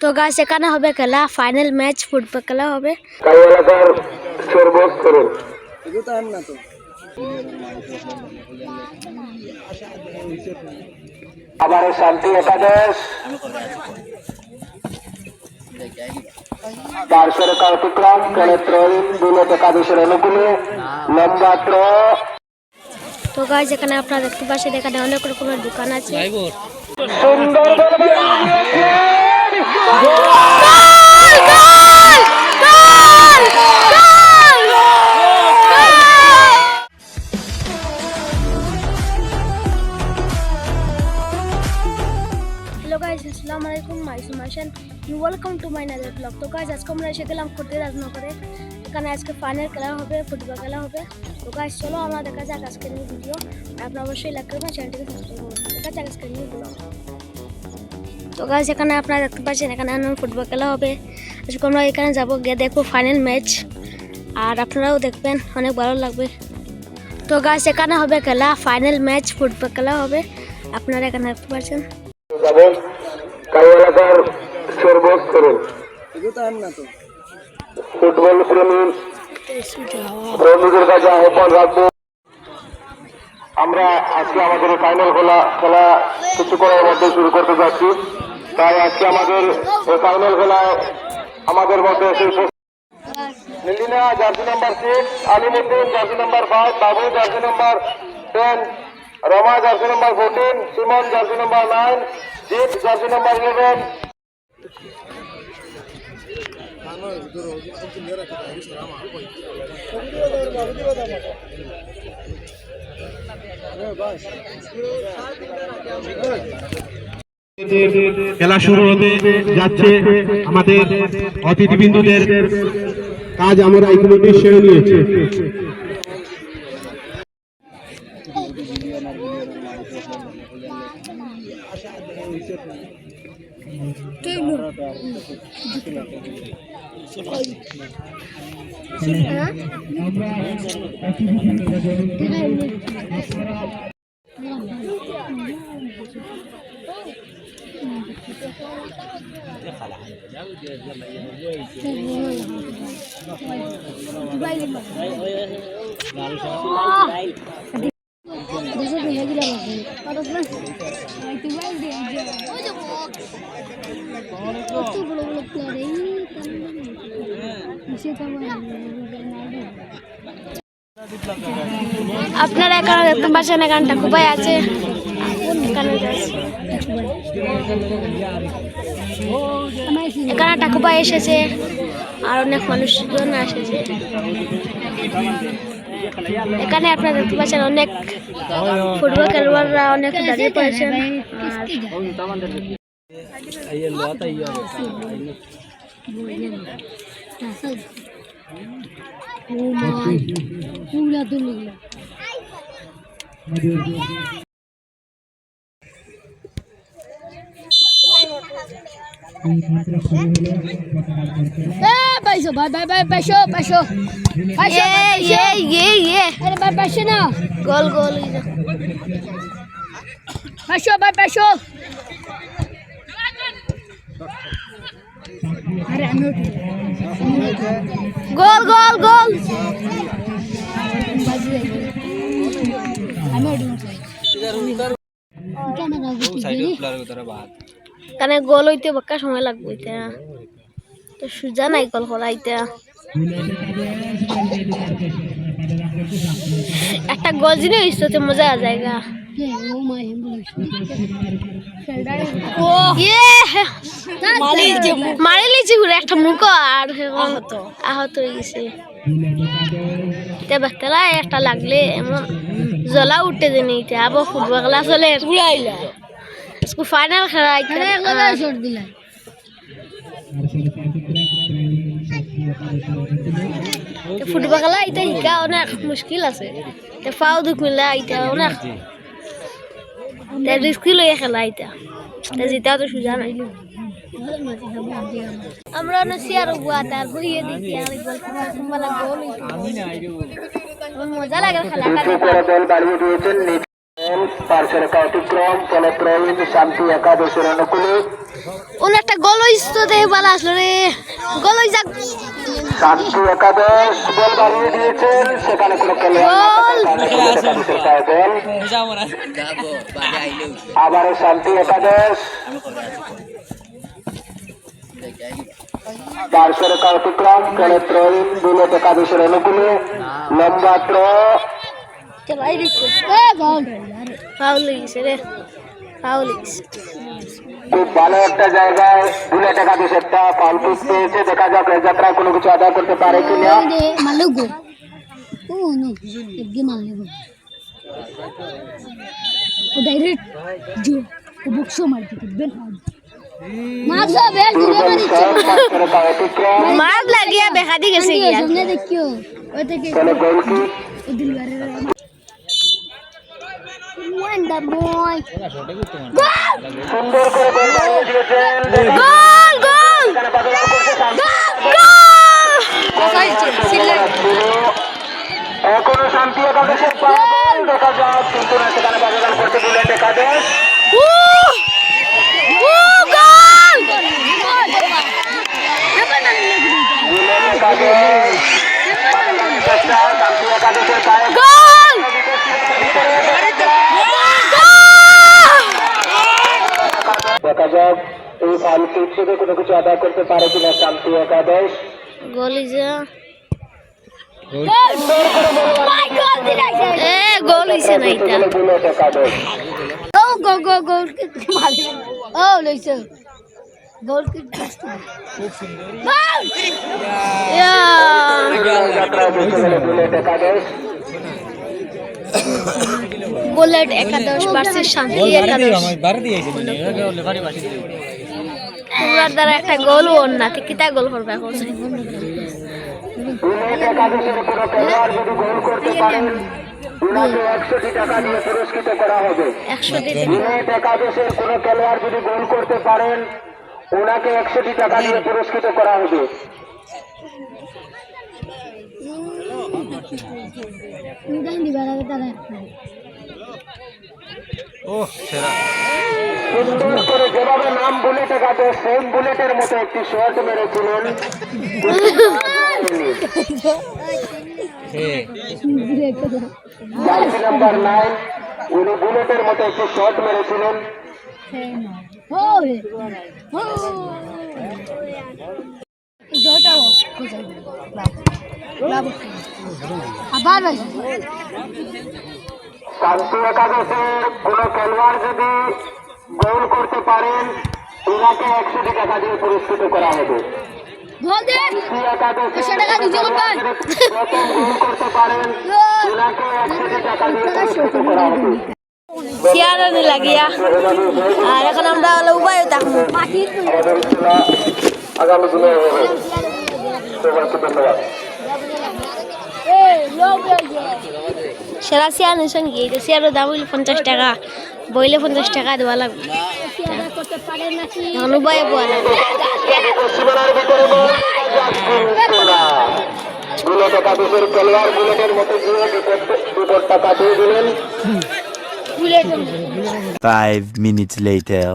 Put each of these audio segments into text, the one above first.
তো গাইস এখানে হবে খেলা, ফাইনাল ম্যাচ ফুটবল খেলা হবে। আবার শান্তি একাদশ চারশো রেখা অতিক্রম করে ত্রয়ীন বুলেট একাদশের অনুকূলে লম্বা ত্র। তো গাইস এখানে আপনারা দেখতে পাচ্ছেন এখানে অনেক রকমের দোকান আছে। সুন্দর হ্যালো গাইস, আসসালামু আলাইকুম, Maisum Hasan, welcome to my another vlog. তো গাইস আজকে আমরা এসে গেলাম করতে রাজনগরে। এখানে আজকে ফাইনাল খেলা হবে, ফুটবল খেলা হবে। তো গাইস চলো আমরা দেখা যাক আজকে নিউ ভিডিও। আপনারা অবশ্যই লাইক করবেন, চ্যানেলটিকে সাবস্ক্রাইব করবেন। দেখা যাক আজকে নিউ ব্লগ। তো গাইস এখানে আপনারা দেখতে পাচ্ছেন এখানে ফুটবল খেলা হবে। আজকে আমরা এখানে যাবো, গিয়ে দেখবো ফাইনাল ম্যাচ, আর আপনারাও দেখবেন, অনেক ভালো লাগবে। তো গাইস এখানে হবে খেলা, ফাইনাল ম্যাচ ফুটবল খেলা হবে। আপনারা এখানে দেখতে পাচ্ছেন ফুটবল প্রেমীদের কাছে আহ্বান রাখবো, আমরা আজকে আমাদের ফাইনাল খেলা কিছুক্ষণের মধ্যে শুরু করতে যাচ্ছি। তাই আজকে আমাদের ফাইনাল খেলায় আমাদের মধ্যে Lilina jersey number 6, Alimuddin jersey number 5, Babu jersey number 10, Rama jersey number 14, Suman jersey number 9, Jeet jersey number 11। খেলা শুরু হতে যাচ্ছে। আমাদের অতিথিবৃন্দদের কাজ আমরা ইতিমধ্যে সেরে নিয়েছি। আপনারা এখানে দেখতে পাচ্ছেন এখানে ঠাকুরভাই আছে। এখানে ঠাকুরভাই এসেছে, আর অনেক মানুষজন এসেছে। এখানে আপনারা দেখতে পাচ্ছেন অনেক ফুটবল খেলোয়াড়রা অনেক দাঁড়িয়ে পড়েছেন। গোল গোল গোল গোল গোল। কানে গোল হইতে বাক্কা সময় লাগবে, তো সুজা নাই গোল করাইতে। একটা গোল জিনে হইছে মজা আ জায়গা। মারি লিছি ঘুরে একটা মুখ আর আহত হয়ে গেছে। খেলা একটা লাগলে এমন জ্বলা উঠতে দেনি। আবার ফুটবল খেলা চলে, ফাইনাল খেলা ফুটবল খেলা এটা শিকা অনেক মুশকিল আছে। ফাও দুখ মিলা এটা অনেক রিস্কি লইয়া খেলা এটা, যেটাও তো সুজা নাই। আমরা চেয়ার তার বইয়ে দেখি আর মজা লাগে খেলা। পার্শ্বরেখা অতিক্রম ফলে প্রবীণ শান্তি একাদশের অনুকূলে ওন একটা গোল হইতো দেহে বালা আসলো রে গোল হই যাক শান্তি একাদশ বল বাড়িয়ে দিয়েছেন সেখানে কোনো আবারও শান্তি একাদশ পার্শ্বরেখা অতিক্রম ফলে প্রবীণ বুলেট একাদশের অনুকূলে লম্বা থ্র চলাই দিচ্ছে এ গোল ফাউল হইছে রে ফাউল হইছে খুব ভালো একটা জায়গায় বুলেট একাদশেরটা ফাউল পিচ পেয়েছে দেখা যাক এই যাত্রায় কোনো কিছু আদায় করতে পারে কিনা মালু গো ও নো একগে মারলে গো ও ডাইরেক্ট জো ও বক্সো মার দিতে বেন মারছো বেল দিলে মারিছে মার লাগিয়া বেখা দি গেছে গিয়া সামনে দেখিও ওই থেকে গোল কি ও দিলবারে ওয়ান্ডা বয় সুন্দর করে গোল বাড়িয়ে দিয়েছেন গোল গোল এখানে বাদলার করছে শান্তি এখনো শান্তি একাদশের পাগল দেখা যাক কিন্তু না সেখানে বাদলার করছে বুলেট একাদশ গোল বুলেট একাদশ শান্তি একাদশের পায়ে গোল দেখা যাক এই ফাউল পিচ থেকে কোনো কিছু আদায় করতে পারে কিনা শান্তি একাদশ গোল ইজা এ গোল হইছে না এটা বুলেট একাদশ ও গো গো গোল কি মারবে ও লইছে গোল কি গোল ইয়া যাত্রা বুলেট একাদশ বুলেট একাদশ ভার্সেস শান্তি একাদশ তোমরা দ্বারা একটা গোল ওর না কিতা গোল করবে এখন বুলেট একাদশের কোনো খেলোয়াড় যদি গোল করতে পারেন উনাকে 100 টাকা দিয়ে পুরস্কৃত করা হবে 100 দিতে বুলেট একাদশের কোনো খেলোয়াড় যদি গোল করতে পারেন ওনাকে 100 টাকা দিয়ে পুরস্কৃত করা হবে সুন্দর করে যেভাবে নাম বুলেট একাদশ সেম বুলেটের মতো একটি শট মেরেছিলেন জার্সি নাম্বার 9 উনি বুলেটের মতো একটি শট মেরেছিলেন শান্তি একাদশের কোনো খেলোয়াড় যদি গোল করতে পারেন ওনাকে 100 টাকা দিয়ে পুরস্কৃত করা হবে শান্তি একাদশের প্রথম গোল করতে পারেন ওনাকে 100 টাকা দিয়ে পুরস্কৃত করা হবে চেয়ারে লাগিয়া আর এখন আমরা হলো উপায় থাকবো আমাদের খেলা আগামী দিনে হবে সবাইকে ধন্যবাদ সেরা চেয়ার নিছেন কি এটা চেয়ারের দাম হইল 50 টাকা বইলে 50 টাকা দেওয়া লাগবে এখন উপায় পাওয়া লাগবে বুলেট একাদশের খেলোয়াড় বুলেটের মতো গিয়ে বিপদটা কাটিয়ে দিলেন 5 minutes later.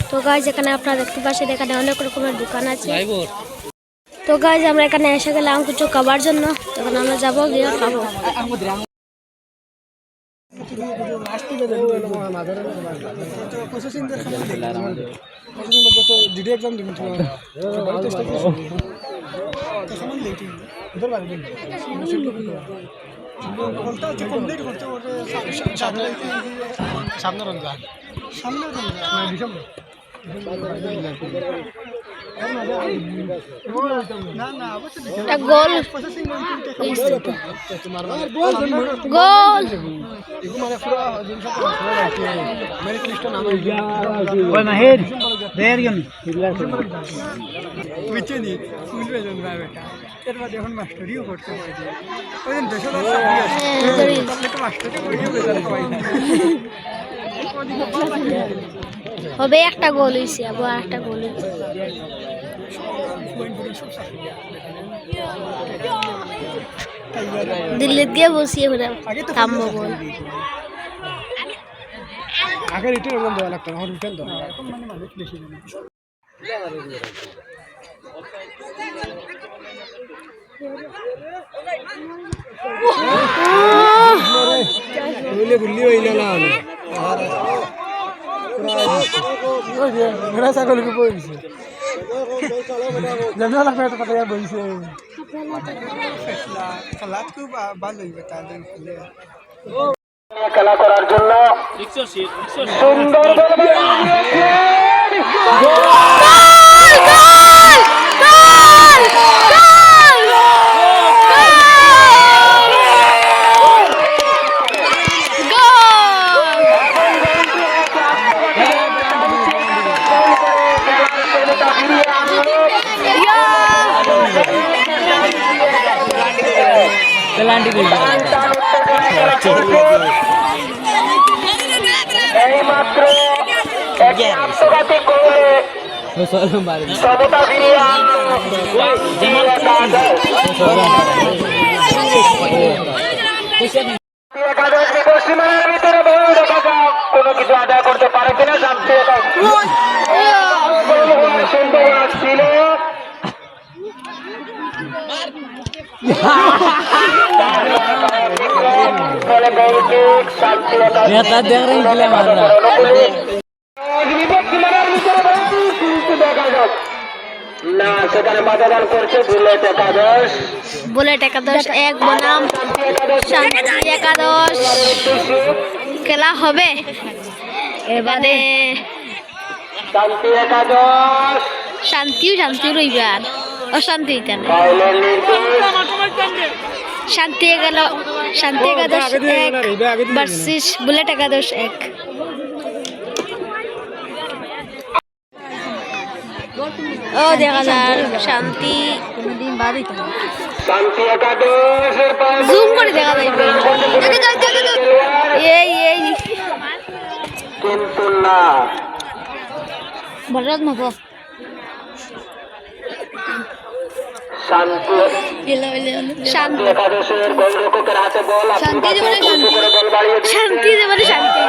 তো গাইজ এখানে আপনারা দেখতে পাচ্ছেন এখানে অনেক রকমের দোকান আছে তো গাইজ আমরা এখানে এসে গেলাম কিছু খাবার জন্য তখন আমরা যাবো গিয়ে খাবো একটা গোল গোল এখন মাস্টারিও করতে পারছি হবে একটা গোল হয়েছে আবার একটা গোল দিল্লি গিয়ে বসিয়ে থামবো গোল আগে রিটার্ন ওজন দেওয়া লাগতো এখন রিটার্ন দেওয়া এখন মানে মানুষ বেশি গুলি হইলে না মেরা ছাগলকে বইছে জানা লাগবে তো পাতা বইছে খেলা খুব ভালো হইবে তাদের খেলা করার জন্য সুন্দর এইমাত্র আত্মঘাতী করে সমতা ফিরিয়ে পশ্চিমের ভিতরে বহু দেখা যাক কোনো কিছু আদায় করতে পারে কিনা জানতে সুন্দর ছিল না সেখানে বাধাদান করছে বুলেট একাদশ এক বনাম শান্তি একাদশ খেলা হবে এবারে শান্তি একাদশ শান্তি রইবার অশান্তি হইতা না শান্তি একাদশ এক ভার্সেস বুলেট একাদশ এক ও দেখা যার শান্তি কোনদিন বাদ হইতা না শান্তি একাদশের জুম করে দেখা যাইবে এই কিন্তু না বড় মতো শান্তি একাদশের গোলরক্ষকের হাতে বল শান্তি জীবনে শান্তি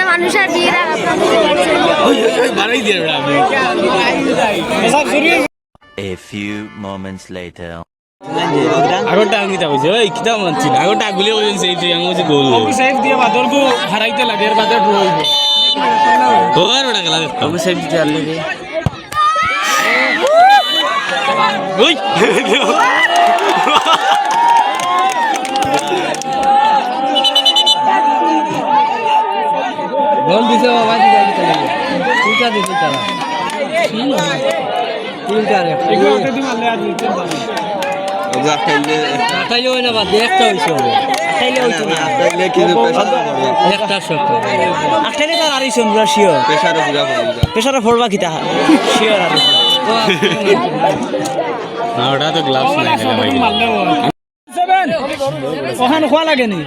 মানুষের বিয়ে A few moments later. আগরটা আমি তা কইছে ওই কিটা মানছি না আগরটা গুলি কইছেন সেই তুই আমি গোল সেফ দিয়ে বাদরকু হারাইতে লাগে এর বাদে ড্র হইব ওর ওটা গেল আমি সেফ দিতে আনলে রে ওই গোল দিছে বাবা দি গাড়ি চালাবে তুইটা দিতে চালা তিনটা রে এগুলো ওকে দি মারলে আর দিতে পারে আটাইলে হয় না বাদ একটা হইছে আটাইলে হইছে না আটাইলে কিন্তু প্রেসার একটা শট আটাইলে তার আরিস আমরা শিওর প্রেসারে ফড়বা কিতা শিওর আর না ওটা তো গ্লাভস নাই ভাই মারলে সেভেন ওখানে খোয়া লাগেনি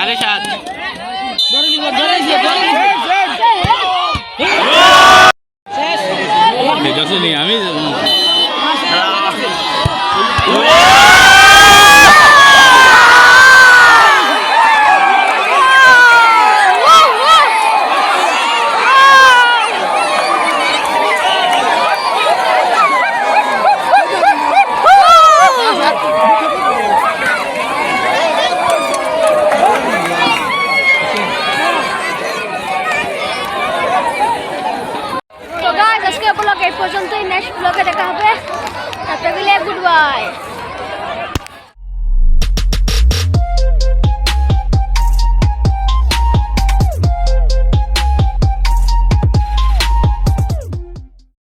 আরে সাত আমি ব্লগে দেখা হবে, ততক্ষণ গুড বাই।